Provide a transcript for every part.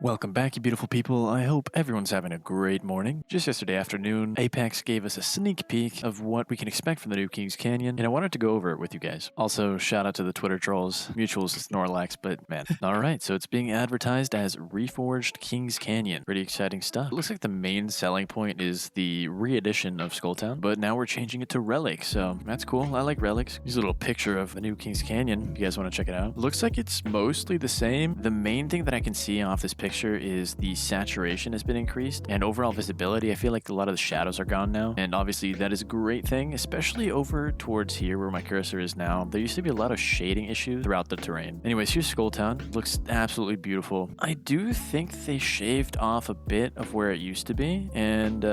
Welcome back, you beautiful people. I hope everyone's having a great morning. Just yesterday afternoon, Apex gave us a sneak peek of what we can expect from the new Kings Canyon, and I wanted to go over it with you guys. Also, shout out to the Twitter trolls. Mutuals is Snorlax, but man. Alright, so it's being advertised as Reforged Kings Canyon. Pretty exciting stuff. It looks like the main selling point is the re-edition of Skulltown, but now we're changing it to Relic, so that's cool. I like relics. Here's a little picture of the new Kings Canyon, if you guys want to check it out. Looks like it's mostly the same. The main thing that I can see off this picture is the saturation has been increased and overall visibility. I feel like a lot of the shadows are gone now, and obviously that is a great thing, especially over towards here where my cursor is now. There used to be a lot of shading issues throughout the terrain. Anyways, here's Skulltown. Looks absolutely beautiful. I do think they shaved off a bit of where it used to be, and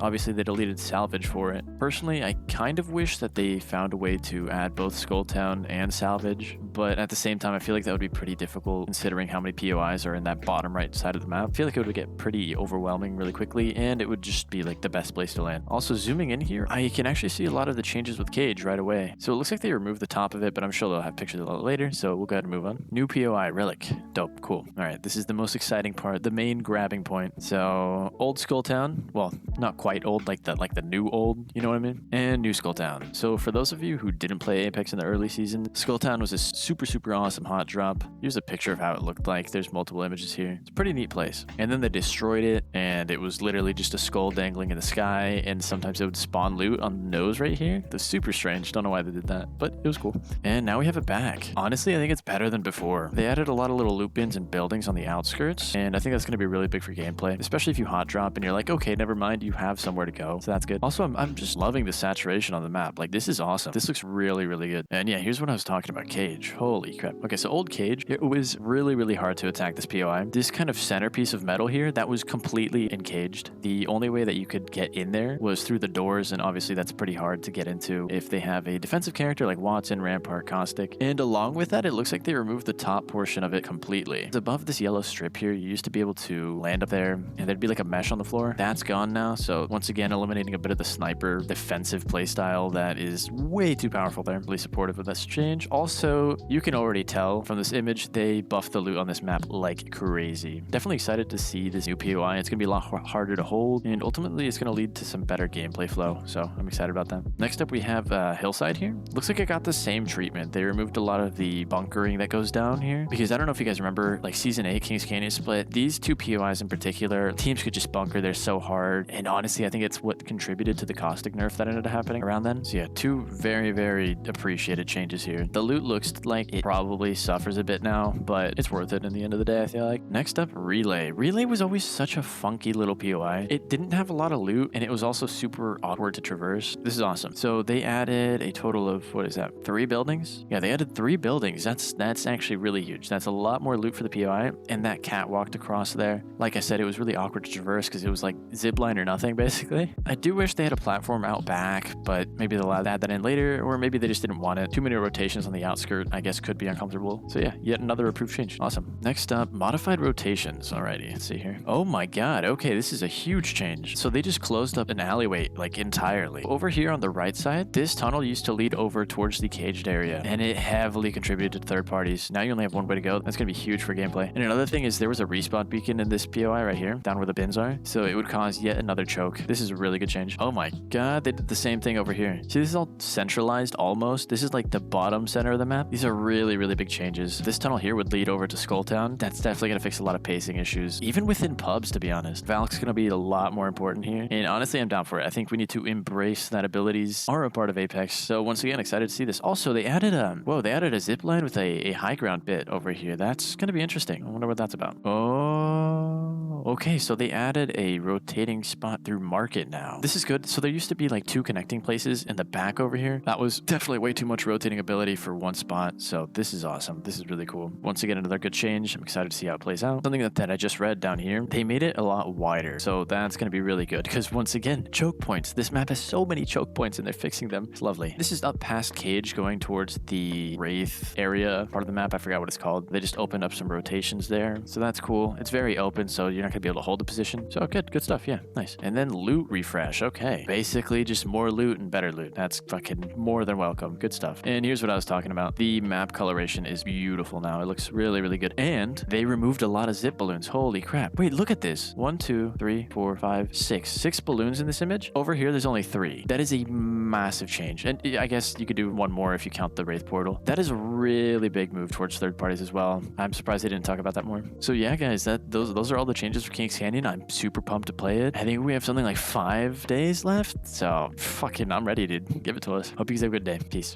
obviously they deleted salvage for it. Personally, I kind of wish that they found a way to add both Skulltown and salvage, but at the same time I feel like that would be pretty difficult considering how many POIs are in that bottom right side of the map. I feel like it would get pretty overwhelming really quickly, and it would just be like the best place to land. Also, zooming in here, I can actually see a lot of the changes with Cage right away. So it looks like they removed the top of it, but I'm sure they'll have pictures a little later, so we'll go ahead and move on. New POI, Relic. Dope, cool. Alright, this is the most exciting part, the main grabbing point. So, old Skulltown, well, not quite old, like the new old, you know what I mean? And new Skulltown. So for those of you who didn't play Apex in the early season, Skulltown was a super awesome hot drop. Here's a picture of how it looked like. There's multiple images here. It's a pretty neat place. And then they destroyed it, and it was literally just a skull dangling in the sky, and sometimes it would spawn loot on the nose right here. It was super strange. Don't know why they did that, but it was cool. And now we have it back. Honestly, I think it's better than before. They added a lot of little loot bins and buildings on the outskirts, and I think that's going to be really big for gameplay, especially if you hot drop and you're like, okay, never mind, you have somewhere to go. So that's good. Also, I'm just loving the saturation on the map. Like, this is awesome. This looks really good. And yeah, here's what I was talking about. Cage. Holy crap. Okay, so old Cage, it was really hard to attack this POI. This kind of centerpiece of metal here, that was completely encaged. The only way that you could get in there was through the doors, and obviously that's pretty hard to get into if they have a defensive character like Watson, Rampart, Caustic. And along with that, it looks like they removed the top portion of it completely. It's above this yellow strip here. You used to be able to land up there, and there'd be like a mesh on the floor. That's gone now, so once again, eliminating a bit of the sniper defensive playstyle that is way too powerful there. Really supportive of this change. Also, you can already tell from this image, they buffed the loot on this map like crazy. Definitely excited to see this new POI. It's going to be a lot harder to hold, and ultimately it's going to lead to some better gameplay flow, so I'm excited about that. Next up, we have Hillside here. Looks like it got the same treatment. They removed a lot of the bunkering that goes down here, because I don't know if you guys remember, like Season 8 Kings Canyon split, these two POIs in particular, teams could just bunker there so hard, and honestly, I think it's what contributed to the Caustic nerf that ended up happening around then. So yeah, two very appreciated changes here. The loot looks like it probably suffers a bit now, but it's worth it in the end of the day, I feel like. Next up, Relay. Relay was always such a funky little POI. It didn't have a lot of loot, and it was also super awkward to traverse. This is awesome. So they added a total of, what is that, 3 buildings? Yeah, they added 3 buildings. That's actually really huge. That's a lot more loot for the POI, and that cat walked across there. Like I said, it was really awkward to traverse because it was like zipline or nothing, basically. I do wish they had a platform out back, but maybe they'll add that in later, or maybe they just didn't want it. Too many rotations on the outskirt, I guess, could be uncomfortable. So yeah, yet another approved change. Awesome. Next up, modified rotations. Alrighty, let's see here. Oh my god, okay, this is a huge change. So they just closed up an alleyway, like, entirely. Over here on the right side, this tunnel used to lead over towards the caged area, and it heavily contributed to third parties. Now you only have one way to go. That's gonna be huge for gameplay. And another thing is there was a respawn beacon in this POI right here, down where the bins are, so it would cause yet another choke. This is a really good change. Oh my god, they did the same thing over here. See, this is all centralized almost. This is like the bottom center of the map. These are really big changes. This tunnel here would lead over to Skulltown. That's definitely gonna fix a lot of pacing issues, even within pubs, to be honest. Valk's gonna be a lot more important here, and honestly, I'm down for it. I think we need to embrace that abilities are a part of Apex. So once again, excited to see this. Also, they added a zip line with a high ground bit over here. That's gonna be interesting. I wonder what that's about. Oh, okay, so they added a rotating spot through Market now. This is good. So there used to be like 2 connecting places in the back over here. That was definitely way too much rotating ability for one spot, so this is awesome. This is really cool. Once again, another good change. I'm excited to see how it plays out. Something that I just read down here, they made it a lot wider, so that's going to be really good, because once again, choke points. This map has so many choke points, and they're fixing them. It's lovely. This is up past Cage, going towards the Wraith area part of the map. I forgot what it's called. They just opened up some rotations there, so that's cool. It's very open, so you're not going to be able to hold the position. So good stuff. Yeah, nice. And then loot refresh. Okay. Basically just more loot and better loot. That's fucking more than welcome. Good stuff. And here's what I was talking about. The map coloration is beautiful now. It looks really good. And they removed a lot of zip balloons. Holy crap. Wait, look at this. 1, 2, 3, 4, 5, 6. 6 balloons in this image. Over here, there's only 3. That is a massive change. And I guess you could do one more if you count the Wraith portal. That is a really big move towards third parties as well. I'm surprised they didn't talk about that more. So yeah, guys, those are all the changes for Kings Canyon. I'm super pumped to play it. I think we have something like 5 days left. So fucking I'm ready, dude. Give it to us. Hope you guys have a good day. Peace.